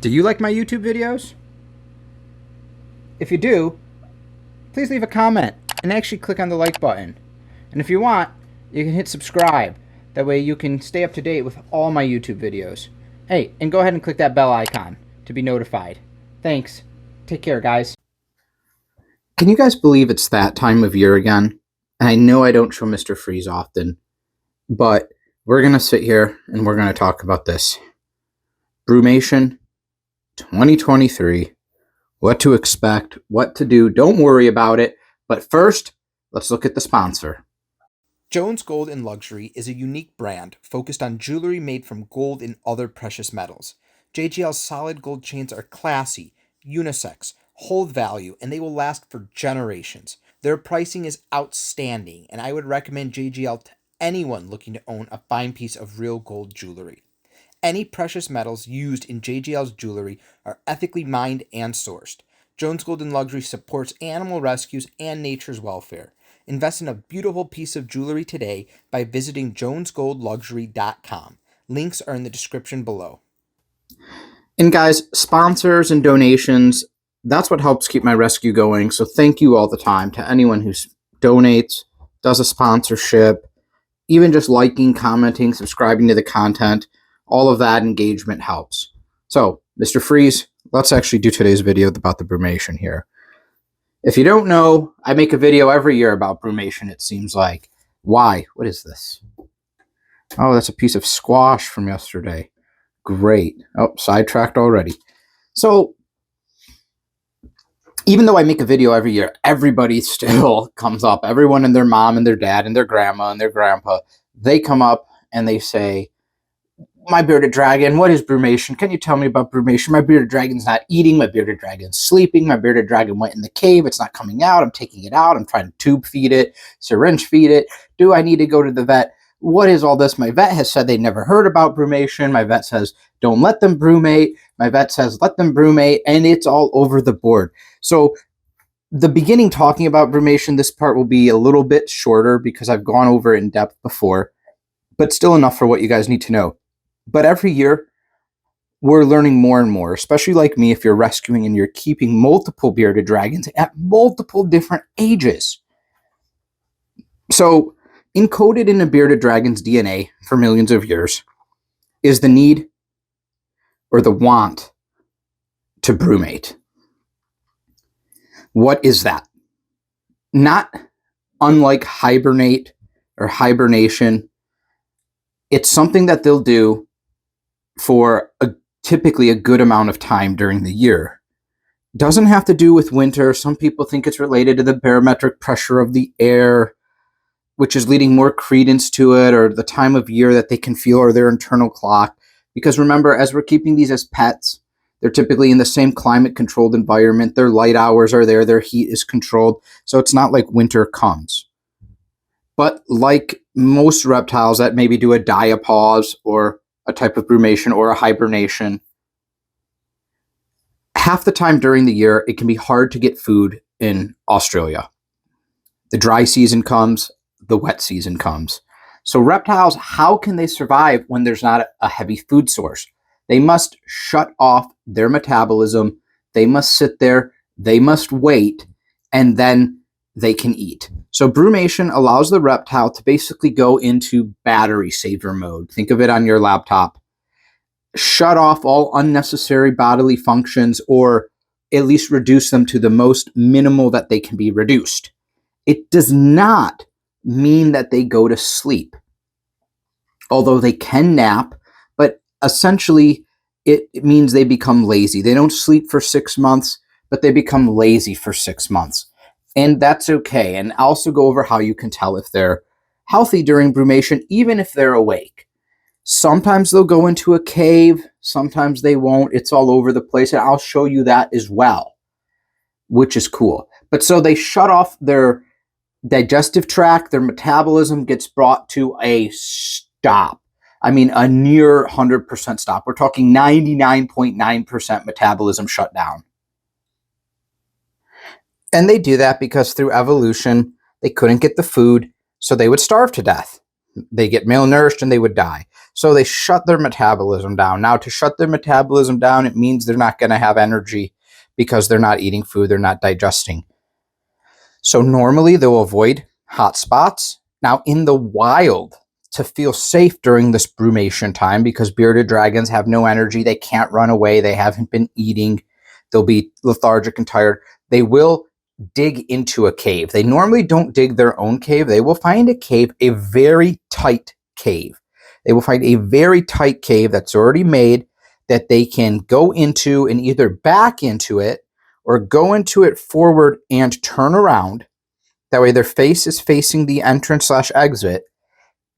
Do you like my YouTube videos? If you do, please leave a comment and actually click on the like button. And if you want, you can hit subscribe. That way you can stay up to date with all my YouTube videos. Hey, and go ahead and click that bell icon to be notified. Thanks. Take care, guys. Can you guys believe it's that time of year again? And I know I don't show Mr. Freeze often, but we're going to sit here and we're going to talk about this. Brumation 2023. What to expect, what to do. Don't worry about it. But first, let's look at the sponsor. Jones Gold and Luxury is a unique brand focused on jewelry made from gold and other precious metals. JGL's solid gold chains are classy, unisex, hold value, and they will last for generations. Their pricing is outstanding, and I would recommend JGL to anyone looking to own a fine piece of real gold jewelry. Any precious metals used in JGL's jewelry are ethically mined and sourced. Jones Gold and Luxury supports animal rescues and nature's welfare. Invest in a beautiful piece of jewelry today by visiting jonesgoldluxury.com. Links are in the description below. And guys, sponsors and donations, that's what helps keep my rescue going. So thank you all the time to anyone who donates, does a sponsorship, even just liking, commenting, subscribing to the content. All of that engagement helps. So, Mr. Freeze, let's actually do today's video about the brumation here. If you don't know, I make a video every year about brumation, it seems like. Why? What is this? Oh, that's a piece of squash from yesterday. Great. Oh, sidetracked already. So, even though I make a video every year, everybody still comes up. Everyone and their mom and their dad and their grandma and their grandpa, they come up and they say, my bearded dragon, what is brumation? Can you tell me about brumation? My bearded dragon's not eating. My bearded dragon's sleeping. My bearded dragon went in the cave. It's not coming out. I'm taking it out. I'm trying to tube feed it, syringe feed it. Do I need to go to the vet? What is all this? My vet has said they never heard about brumation. My vet says, don't let them brumate. My vet says, let them brumate. And it's all over the board. So the beginning talking about brumation, this part will be a little bit shorter because I've gone over it in depth before, but still enough for what you guys need to know. But every year, we're learning more and more, especially like me, if you're rescuing and you're keeping multiple bearded dragons at multiple different ages. So, encoded in a bearded dragon's DNA for millions of years is the need or the want to brumate. What is that? Not unlike hibernate or hibernation. It's something that they'll do for typically a good amount of time during the year. Doesn't have to do with winter. Some people think it's related to the barometric pressure of the air, which is leading more credence to it, or the time of year that they can feel, or their internal clock. Because remember, as we're keeping these as pets, they're typically in the same climate-controlled environment. Their light hours are there. Their heat is controlled. So it's not like winter comes. But like most reptiles that maybe do a diapause or a type of brumation or a hibernation, half the time during the year, it can be hard to get food in Australia. The dry season comes, the wet season comes. So reptiles, how can they survive when there's not a heavy food source? They must shut off their metabolism. They must sit there. They must wait, and then they can eat. So brumation allows the reptile to basically go into battery saver mode. Think of it on your laptop. Shut off all unnecessary bodily functions, or at least reduce them to the most minimal that they can be reduced. It does not mean that they go to sleep, although they can nap, but essentially it means they become lazy. They don't sleep for 6 months, but they become lazy for 6 months. And that's okay. And I'll also go over how you can tell if they're healthy during brumation, even if they're awake. Sometimes they'll go into a cave. Sometimes they won't. It's all over the place. And I'll show you that as well, which is cool. But so they shut off their digestive tract. Their metabolism gets brought to a stop. I mean, a near 100% stop. We're talking 99.9% metabolism shut down. And they do that because through evolution, they couldn't get the food, so they would starve to death. They get malnourished and they would die. So they shut their metabolism down. Now, to shut their metabolism down, it means they're not going to have energy because they're not eating food, they're not digesting. So normally they'll avoid hot spots. Now, in the wild, to feel safe during this brumation time, because bearded dragons have no energy, they can't run away, they haven't been eating, they'll be lethargic and tired, they will dig into a cave. They normally don't dig their own cave. They will find a cave, a very tight cave. They will find a very tight cave that's already made that they can go into and either back into it or go into it forward and turn around. That way their face is facing the entrance / exit.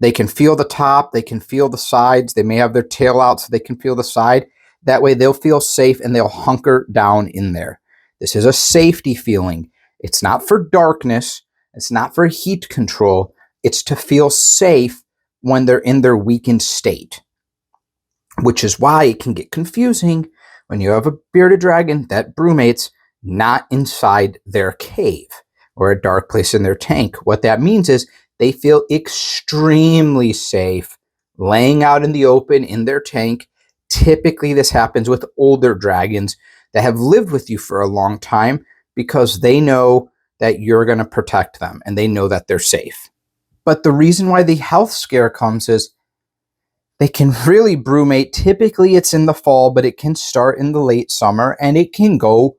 They can feel the top, they can feel the sides, they may have their tail out so they can feel the side. That way they'll feel safe and they'll hunker down in there. This is a safety feeling. It's not for darkness, it's not for heat control, it's to feel safe when they're in their weakened state. Which is why it can get confusing when you have a bearded dragon that brumates not inside their cave or a dark place in their tank. What that means is they feel extremely safe laying out in the open in their tank. Typically, this happens with older dragons that have lived with you for a long time because they know that you're going to protect them and they know that they're safe. But the reason why the health scare comes is they can really brumate. Typically, it's in the fall, but it can start in the late summer and it can go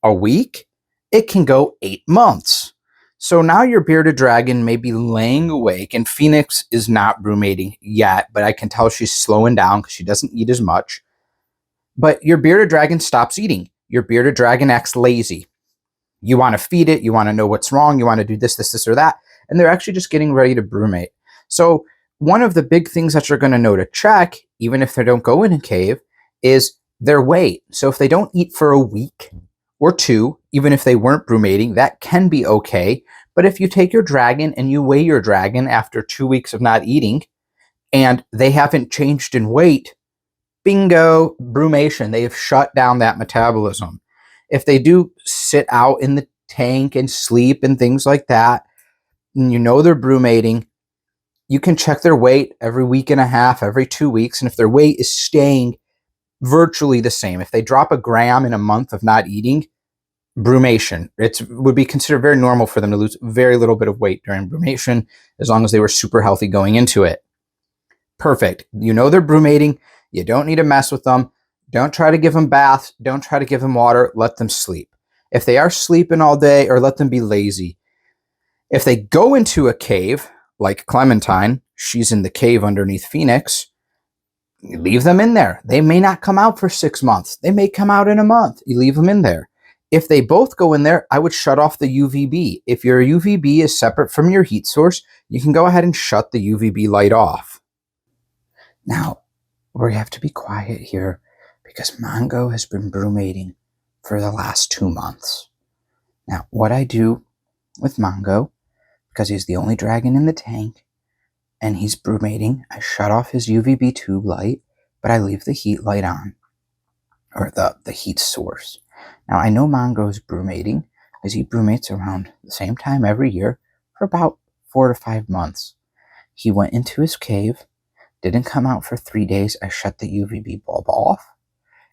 a week. It can go 8 months. So now your bearded dragon may be laying awake, and Phoenix is not brumating yet, but I can tell she's slowing down because she doesn't eat as much. But your bearded dragon stops eating. Your bearded dragon acts lazy. You want to feed it, you want to know what's wrong, you want to do this, or that, and they're actually just getting ready to brumate. So one of the big things that you're going to know to check, even if they don't go in a cave, is their weight. So if they don't eat for a week or 2, even if they weren't brumating, that can be okay. But if you take your dragon and you weigh your dragon after 2 weeks of not eating and they haven't changed in weight, bingo, brumation. They have shut down that metabolism. If they do sit out in the tank and sleep and things like that, and you know they're brumating, you can check their weight every week and a half, every 2 weeks. And if their weight is staying virtually the same, if they drop a gram in a month of not eating, brumation. It would be considered very normal for them to lose very little bit of weight during brumation, as long as they were super healthy going into it. Perfect. You know they're brumating. You don't need to mess with them. Don't try to give them baths. Don't try to give them water. Let them sleep. If they are sleeping all day, or let them be lazy. If they go into a cave, like Clementine, she's in the cave underneath Phoenix, you leave them in there. They may not come out for 6 months. They may come out in a month. You leave them in there. If they both go in there, I would shut off the UVB. If your UVB is separate from your heat source, you can go ahead and shut the UVB light off. Now, we have to be quiet here because Mongo has been brumating for the last 2 months. Now, what I do with Mongo, because he's the only dragon in the tank and he's brumating, I shut off his UVB tube light, but I leave the heat light on, or the heat source. Now, I know Mongo is brumating because he brumates around the same time every year for about 4 to 5 months. He went into his cave, didn't come out for 3 days. I shut the UVB bulb off.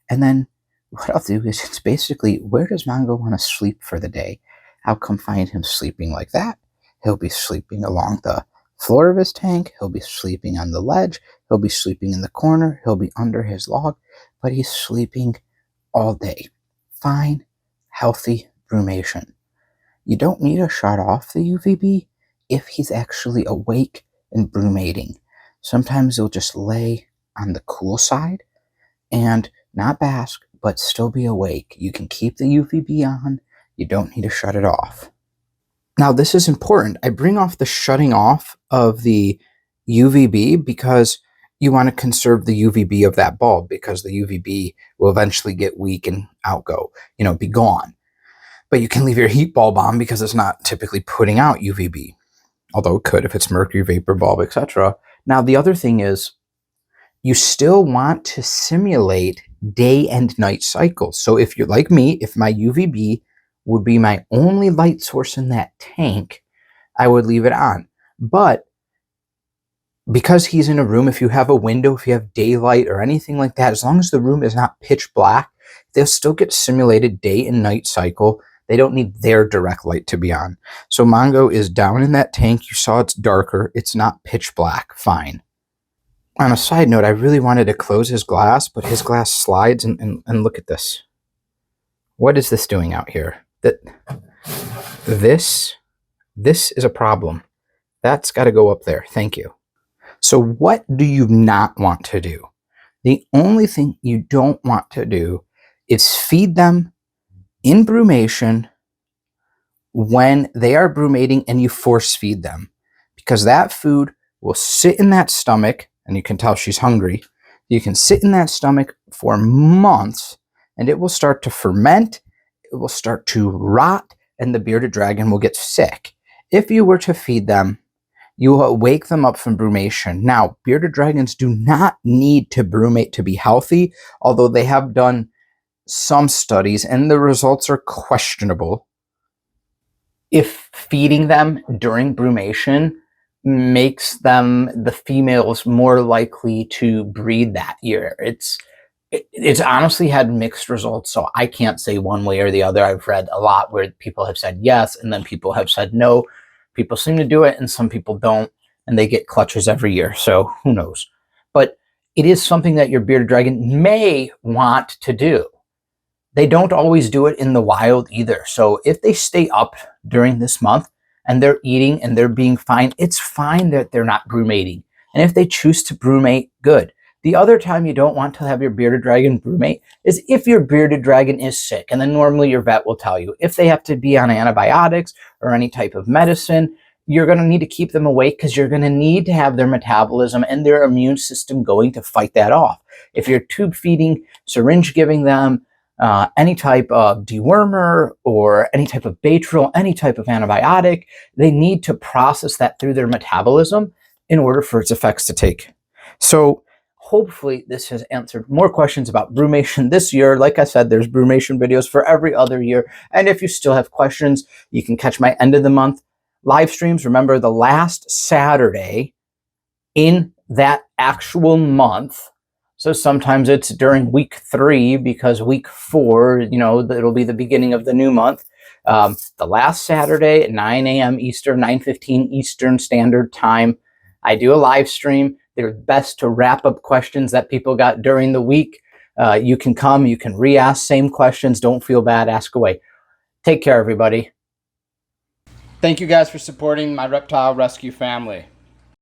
And then what I'll do is, it's basically, where does Mongo want to sleep for the day? I'll come find him sleeping like that. He'll be sleeping along the floor of his tank. He'll be sleeping on the ledge. He'll be sleeping in the corner. He'll be under his log. But he's sleeping all day. Fine, healthy brumation. You don't need to shut off the UVB if he's actually awake and brumating. Sometimes he'll just lay on the cool side and not bask, but still be awake. You can keep the UVB on. You don't need to shut it off. Now, this is important. I bring off the shutting off of the UVB because you want to conserve the UVB of that bulb, because the UVB will eventually get weak and outgo, be gone. But you can leave your heat bulb on because it's not typically putting out UVB, although it could if it's mercury vapor bulb, etc. Now, the other thing is, you still want to simulate day and night cycles. So if you're like me, if my UVB would be my only light source in that tank, I would leave it on. But because he's in a room, if you have a window, if you have daylight or anything like that, as long as the room is not pitch black, they'll still get simulated day and night cycle. They don't need their direct light to be on. So Mongo is down in that tank. You saw it's darker. It's not pitch black. Fine. On a side note, I really wanted to close his glass, but his glass slides, and look at this. What is this doing out here? This is a problem. That's got to go up there. Thank you. So what do you not want to do? The only thing you don't want to do is feed them in brumation when they are brumating and you force feed them, because that food will sit in that stomach, and you can tell she's hungry. You can sit in that stomach for months and it will start to ferment. It will start to rot and the bearded dragon will get sick. If you were to feed them, you will wake them up from brumation. Now, bearded dragons do not need to brumate to be healthy, although they have done some studies and the results are questionable. If feeding them during brumation makes them, the females, more likely to breed that year. It's honestly had mixed results, so I can't say one way or the other. I've read a lot where people have said yes, and then people have said no. People seem to do it, and some people don't, and they get clutches every year, so who knows. But it is something that your bearded dragon may want to do. They don't always do it in the wild either, so if they stay up during this month, and they're eating, and they're being fine, it's fine that they're not brumating. And if they choose to brumate, good. The other time you don't want to have your bearded dragon brumate is if your bearded dragon is sick. And then normally your vet will tell you if they have to be on antibiotics or any type of medicine, you're going to need to keep them awake because you're going to need to have their metabolism and their immune system going to fight that off. If you're tube feeding, syringe giving them, any type of dewormer or any type of Baytril, any type of antibiotic, they need to process that through their metabolism in order for its effects to take. So hopefully this has answered more questions about brumation this year. Like I said, there's brumation videos for every other year. And if you still have questions, you can catch my end of the month live streams. Remember, the last Saturday in that actual month. So sometimes it's during week 3 because week 4, it'll be the beginning of the new month. The last Saturday at 9 a.m. Eastern, 9:15 Eastern Standard Time, I do a live stream. They're best to wrap up questions that people got during the week. You can come, you can re-ask same questions. Don't feel bad, ask away. Take care, everybody. Thank you guys for supporting my reptile rescue family.